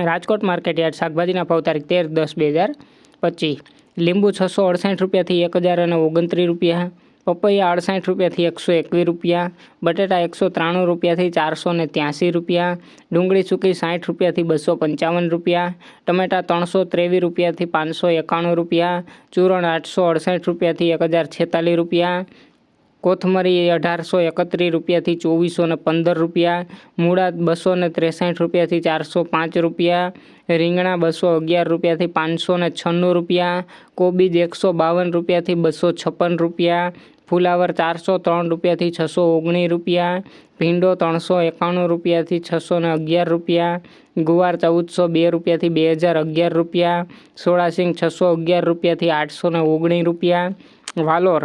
Rajkot market yard શાકભાજીના ભાવ તારીખ 13/10/2025। લીંબુ 668 રૂપિયાથી 1029 રૂપિયા, પપૈયા 68 રૂપિયાથી 121 રૂપિયા, બટેટા 193 રૂપિયાથી 483 રૂપિયા, ડુંગળી સૂકી 60 રૂપિયાથી 255 રૂપિયા, ટમેટા 323 રૂપિયાથી 591 રૂપિયા, ચૂરણ 868 રૂપિયાથી 1046 રૂપિયા, કોથમરી 1831 રૂપિયાથી 2415 રૂપિયા, મૂળા 263 રૂપિયાથી 405 રૂપિયા, રીંગણા 211 રૂપિયાથી 596 રૂપિયા, કોબીજ 152 રૂપિયાથી 256 રૂપિયા, ફુલાવર 403 રૂપિયાથી 619 રૂપિયા, ભીંડો 391 રૂપિયાથી 611 રૂપિયા, ગુવાર 1402 રૂપિયાથી 2011 રૂપિયા, સોળાસિંગ 611 રૂપિયાથી 819 રૂપિયા, વાલોર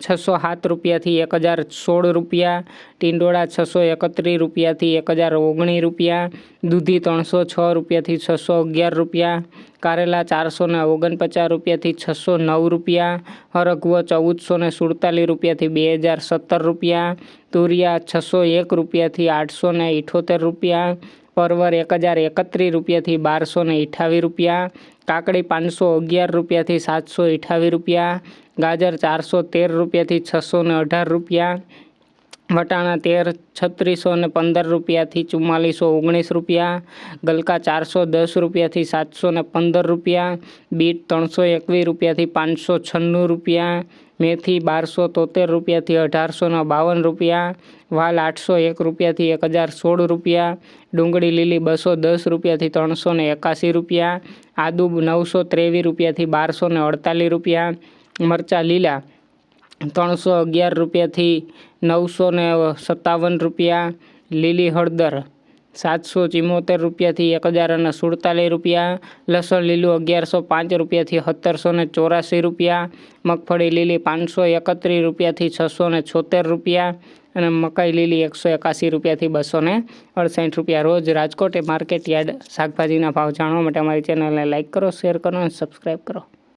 607 રૂપિયાથી 1016 રૂપિયા, ટીંડોળા 631 રૂપિયાથી 1019 રૂપિયા, દૂધી 306 રૂપિયાથી 611 રૂપિયા, કારેલા 449 રૂપિયાથી 609 રૂપિયા, હરગવો 1447 રૂપિયાથી 2017 રૂપિયા, તુરિયા 601 રૂપિયાથી 878 રૂપિયા, પરવર 1031 રૂપિયાથી 1228 રૂપિયા, કાકડી 511 રૂપિયાથી 728 રૂપિયા, ગાજર 413 રૂપિયાથી 618 રૂપિયા, વટાણા 3615 રૂપિયાથી 4419 રૂપિયા, ગલકા 410 રૂપિયાથી 715 રૂપિયા, બીટ 321 રૂપિયાથી 596 રૂપિયા, મેથી 1273 રૂપિયાથી 1852 રૂપિયા, વાલ 801 રૂપિયાથી 1016 રૂપિયા, ડુંગળી લીલી 210 રૂપિયાથી 381 રૂપિયા, આદુ 923 રૂપિયાથી 1248 રૂપિયા, મરચાં લીલા 311 રૂપિયાથી 957 રૂપિયા, લીલી હળદર 774 રૂપિયાથી 1047 રૂપિયા, લસણ લીલું 1105 રૂપિયાથી 1784 રૂપિયા, મગફળી લીલી 531 રૂપિયાથી 676 રૂપિયા અને મકાઈ લીલી 181 રૂપિયાથી 268 રૂપિયા। રોજ રાજકોટ માર્કેટ યાર્ડ શાકભાજીના ભાવ જાણવા માટે અમારી ચેનલને લાઇક કરો, શેર કરો અને સબસ્ક્રાઈબ કરો।